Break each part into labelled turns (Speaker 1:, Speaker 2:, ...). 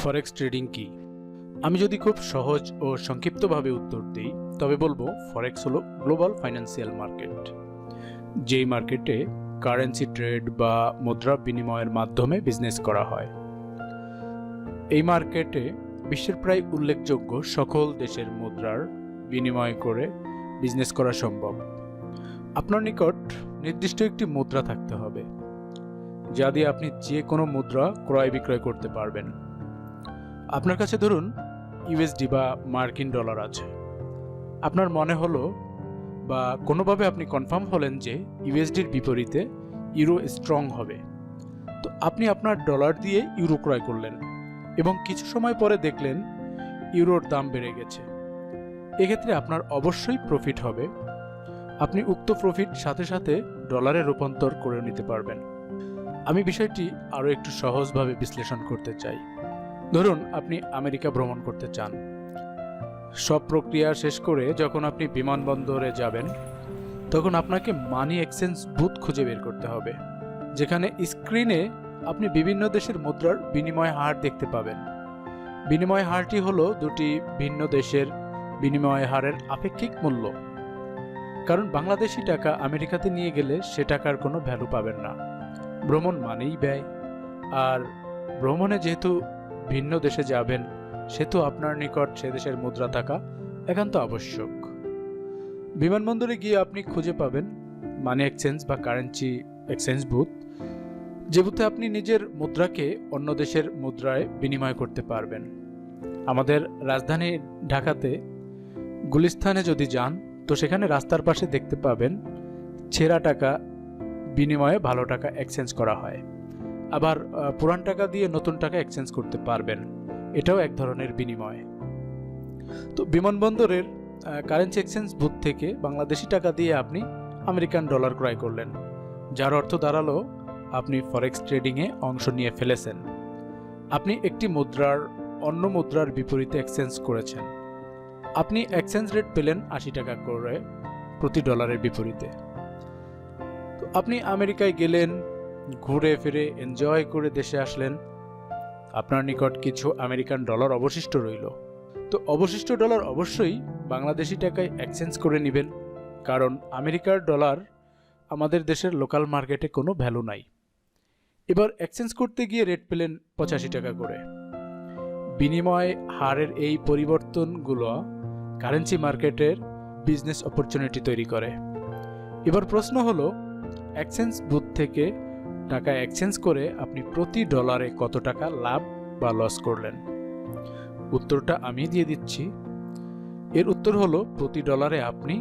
Speaker 1: Forex trading কি? আমি যদি খুব সহজ ও সংক্ষিপ্তভাবে উত্তর দিই তবে বলবো ফরেক্স হলো গ্লোবাল ফাইন্যান্সিয়াল মার্কেট, যেই মার্কেটে কারেন্সি ট্রেড বা মুদ্রা বিনিময়ের মাধ্যমে বিজনেস করা হয়। এই মার্কেটে বিশ্বের প্রায় উল্লেখযোগ্য সকল দেশের মুদ্রার বিনিময় করে বিজনেস করা সম্ভব। আপনার নিকট নির্দিষ্ট একটি মুদ্রা থাকতে হবে যা দিয়ে আপনি যে কোনো মুদ্রা ক্রয় বিক্রয় করতে পারবেন। আপনার কাছে ধরুন ইউএসডি বা মার্কিন ডলার আছে। আপনার মনে হলো বা কোনোভাবে আপনি কনফার্ম হলেন যে ইউএসডির বিপরীতে ইউরো স্ট্রং হবে, তো আপনি আপনার ডলার দিয়ে ইউরো ক্রয় করলেন এবং কিছু সময় পরে দেখলেন ইউরোর দাম বেড়ে গেছে। এক্ষেত্রে আপনার অবশ্যই প্রফিট হবে। আপনি উক্ত প্রফিট সাথে সাথে ডলারে রূপান্তর করে নিতে পারবেন। আমি বিষয়টি আরও একটু সহজভাবে বিশ্লেষণ করতে চাই। ধরুন আপনি আমেরিকা ভ্রমণ করতে চান। সব প্রক্রিয়া শেষ করে যখন আপনি বিমানবন্দরে যাবেন তখন আপনাকে মানি এক্সচেঞ্জ বুথ খুঁজে বের করতে হবে, যেখানে স্ক্রিনে আপনি বিভিন্ন দেশের মুদ্রার বিনিময় হার দেখতে পাবেন। বিনিময় হারটি হলো দুটি ভিন্ন দেশের বিনিময় হারের আপেক্ষিক মূল্য। কারণ বাংলাদেশি টাকা আমেরিকাতে নিয়ে গেলে সে টাকার কোনো ভ্যালু পাবেন না। ভ্রমণ মানেই ব্যয়, আর ভ্রমণে যেহেতু ভিন্ন দেশে যাবেন সেহেতু আপনার নিকট সে দেশের মুদ্রা থাকা একান্ত আবশ্যক। বিমানবন্দরে গিয়ে আপনি খুঁজে পাবেন মানি এক্সচেঞ্জ বা কারেন্সি এক্সচেঞ্জ বুথ, যে বুথে আপনি নিজের মুদ্রাকে অন্য দেশের মুদ্রায় বিনিময় করতে পারবেন। আমাদের রাজধানী ঢাকাতে গুলিস্তানে যদি যান তো সেখানে রাস্তার পাশে দেখতে পাবেন ছেঁড়া টাকা বিনিময়ে ভালো টাকা এক্সচেঞ্জ করা হয়। আবার পুরান টাকা দিয়ে নতুন টাকা এক্সচেঞ্জ করতে পারবেন, এটাও এক ধরনের বিনিময়। তো বিমানবন্দরের কারেন্সি এক্সচেঞ্জ বুথ থেকে বাংলাদেশি টাকা দিয়ে আপনি আমেরিকান ডলার ক্রয় করলেন, যার অর্থ দাঁড়ালো আপনি ফরেক্স ট্রেডিংয়ে অংশ নিয়ে ফেলেছেন। আপনি একটি মুদ্রার অন্য মুদ্রার বিপরীতে এক্সচেঞ্জ করেছেন। আপনি এক্সচেঞ্জ রেট পেলেন 80 টাকা করে প্রতি ডলারের বিপরীতে। তো আপনি আমেরিকায় গেলেন, ঘুরে ফিরে এনজয় করে দেশে আসলেন। আপনার নিকট কিছু আমেরিকান ডলার অবশিষ্ট রইল। তো অবশিষ্ট ডলার অবশ্যই বাংলাদেশি টাকায় এক্সচেঞ্জ করে নেবেন, কারণ আমেরিকার ডলার আমাদের দেশের লোকাল মার্কেটে কোনো ভ্যালু নাই। এবার এক্সচেঞ্জ করতে গিয়ে রেট পেলেন 85 টাকা করে। বিনিময় হারের এই পরিবর্তনগুলো কারেন্সি মার্কেটের বিজনেস অপরচুনিটি তৈরি করে। এবার প্রশ্ন হলো, এক্সচেঞ্জ বুথ থেকে টাকা এক্সচেঞ্জ করে আপনি প্রতি ডলারে কত টাকা লাভ বা লস করলেন? উত্তরটা আমি দিয়ে দিচ্ছি। এর উত্তর হলো, প্রতি ডলারে আপনি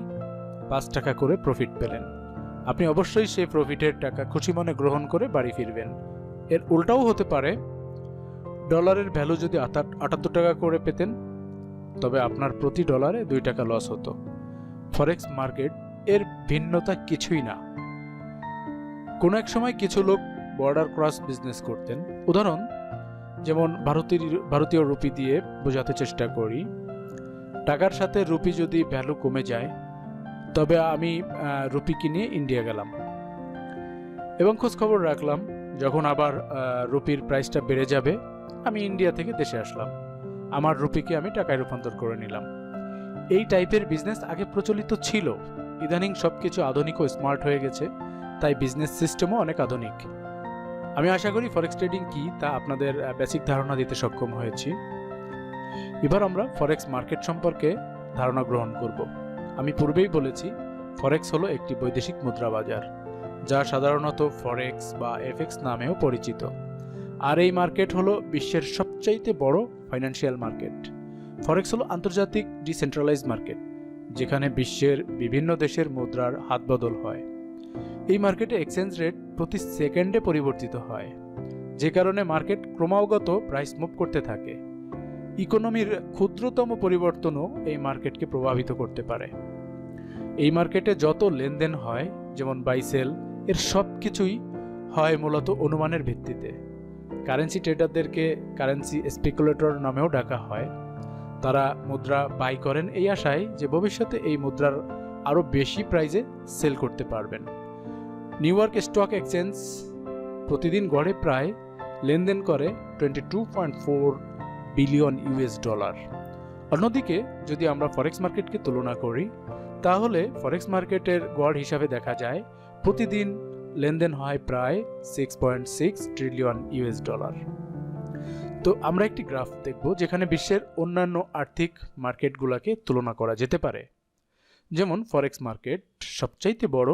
Speaker 1: 5 টাকা করে প্রফিট পেলেন। আপনি অবশ্যই সেই প্রফিটের টাকা খুশি মনে গ্রহণ করে বাড়ি ফিরবেন। এর উল্টাও হতে পারে, ডলারের ভ্যালু যদি 78 টাকা করে পেতেন তবে আপনার প্রতি ডলারে 2 টাকা লস হতো। ফরেক্স মার্কেট এর ভিন্নতা কিছুই না। কোনো এক সময় কিছু লোক বর্ডার ক্রস বিজনেস করতেন। উদাহরণ যেমন ভারতীয় রুপি দিয়ে বোঝাতে চেষ্টা করি। টাকার সাথে রুপি যদি ভ্যালু কমে যায় তবে আমি রুপি কিনে ইন্ডিয়া গেলাম এবং খোঁজখবর রাখলাম যখন আবার রুপির প্রাইসটা বেড়ে যাবে আমি ইন্ডিয়া থেকে দেশে আসলাম, আমার রুপিকে আমি টাকায় রূপান্তর করে নিলাম। এই টাইপের বিজনেস আগে প্রচলিত ছিল। ইদানিং সবকিছু আধুনিক ও স্মার্ট হয়ে গেছে, তাই বিজনেস সিস্টেমও অনেক আধুনিক। আমি আশা করি ফরেক্স ট্রেডিং কি তা আপনাদের বেসিক ধারণা দিতে সক্ষম হয়েছি। এবার আমরা ফরেক্স মার্কেট সম্পর্কে ধারণা গ্রহণ করব। আমি পূর্বেই বলেছি ফরেক্স হলো একটি বৈদেশিক মুদ্রা বাজার, যা সাধারণত ফরেক্স বা এফএক্স নামেও পরিচিত। আর এই মার্কেট হলো বিশ্বের সবচাইতে বড় ফাইন্যান্সিয়াল মার্কেট। ফরেক্স হলো আন্তর্জাতিক ডিসেন্ট্রালাইজ মার্কেট, যেখানে বিশ্বের বিভিন্ন দেশের মুদ্রার হাত বদল হয়। এই মার্কেটে এক্সচেঞ্জ রেট প্রতি সেকেন্ডে পরিবর্তিত হয়, যে কারণে মার্কেট ক্রমাগত প্রাইস মুভ করতে থাকে। ইকোনমির ক্ষুদ্রতম পরিবর্তনও এই মার্কেটকে প্রভাবিত করতে পারে। এই মার্কেটে যত লেনদেন হয়, যেমন বাই সেল, এর সব কিছুই হয় মূলত অনুমানের ভিত্তিতে। কারেন্সি ট্রেডারদেরকে কারেন্সি স্পেকুলেটর নামেও ডাকা হয়। তারা মুদ্রা বাই করেন এই আশায় যে ভবিষ্যতে এই মুদ্রার আরও বেশি প্রাইসে সেল করতে পারবেন। নিউ ইয়র্ক স্টক এক্সচেঞ্জ প্রতিদিন গড়ে প্রায় লেনদেন করে $22.4 বিলিয়ন ইউএস ডলার। অন্যদিকে যদি আমরা ফরেক্স মার্কেটকে তুলনা করি তাহলে ফরেক্স মার্কেটের গড় হিসাবে দেখা যায় প্রতিদিন লেনদেন হয় প্রায় 6.6 ট্রিলিয়ন ইউএস ডলার। তো আমরা একটি গ্রাফ দেখব যেখানে বিশ্বের অন্যান্য আর্থিক মার্কেটগুলোকে তুলনা করা যেতে পারে। যেমন ফরেক্স মার্কেট সবচাইতে বড়,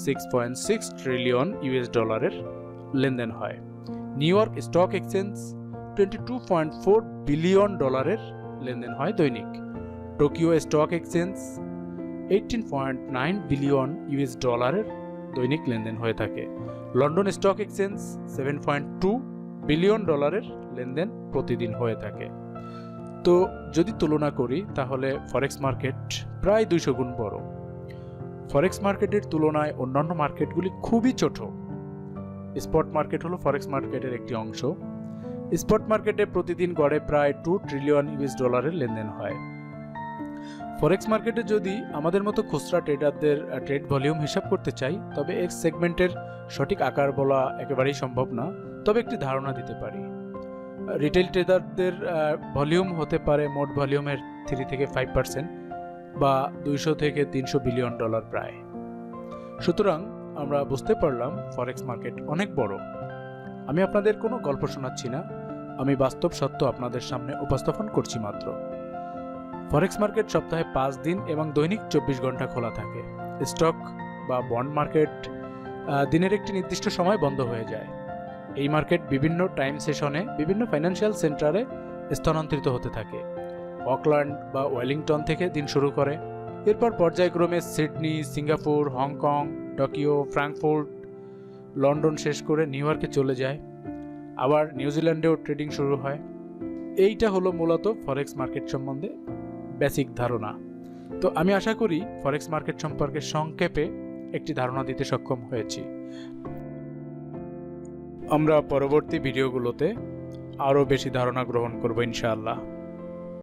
Speaker 1: 6.6 ট্রিলিয়ন ইউএস ডলারের লেনদেন হয়। New York stock exchange 22.4 billion ডলারের লেনদেন হয় দৈনিক। Tokyo stock exchange 18.9 billion US ডলারের দৈনিক লেনদেন হয়ে থাকে। লন্ডন স্টক এক্সচেঞ্জ 7.2 বিলিয়ন ডলারের লেনদেন প্রতিদিন হয়ে থাকে। তো যদি তুলনা করি তাহলে ফরেক্স মার্কেট প্রায় 200 গুণ বড়। ফরেক্স মার্কেটের তুলনায় অন্যান্য মার্কেটগুলি খুবই ছোট। স্পট মার্কেট হলো ফরেক্স মার্কেটের একটি অংশ। স্পট মার্কেটে প্রতিদিন গড়ে প্রায় 2 ট্রিলিয়ন ইউএস ডলারের লেনদেন হয়। ফরেক্স মার্কেটে যদি আমাদের মতো খুচরা ট্রেডারদের ট্রেড ভলিউম হিসাব করতে চাই তবে এই সেগমেন্টের সঠিক আকার বলা একেবারেই সম্ভব না, তবে একটি ধারণা দিতে পারি। রিটেল ট্রেডারদের ভলিউম হতে পারে মোট ভলিউমের 3 থেকে 5% বা 200 থেকে 300 বিলিয়ন ডলার প্রায়। সুতরাং আমরা বুঝতে পারলাম ফরেক্স মার্কেট অনেক বড়। আমি আপনাদের কোনো গল্প শোনাচ্ছি না, আমি বাস্তব সত্য আপনাদের সামনে উপস্থাপন করছি মাত্র। ফরেক্স মার্কেট সপ্তাহে 5 দিন এবং দৈনিক 24 ঘন্টা খোলা থাকে। স্টক বা বন্ড মার্কেট দিনের একটি নির্দিষ্ট সময় বন্ধ হয়ে যায়। এই মার্কেট বিভিন্ন টাইম সেশনে বিভিন্ন ফাইন্যান্সিয়াল সেন্টারে স্থানান্তরিত হতে থাকে। অকল্যান্ড বা ওয়েলিংটন থেকে দিন শুরু করে, এরপর পর্যায়ক্রমে Sydney, Singapore, Hong Kong, Tokyo, Frankfurt, London শেষ করে নিউ ইয়র্কে চলে যায়। আবার নিউজিল্যান্ডেও ট্রেডিং শুরু হয়। এইটা হলো মূলত ফরেক্স মার্কেট সম্বন্ধে বেসিক ধারণা। তো আমি আশা করি ফরেক্স মার্কেট সম্পর্কে সংক্ষেপে একটি ধারণা দিতে সক্ষম হয়েছি। আমরা পরবর্তী ভিডিওগুলোতে আরও বেশি ধারণা গ্রহণ করব ইনশাআল্লাহ।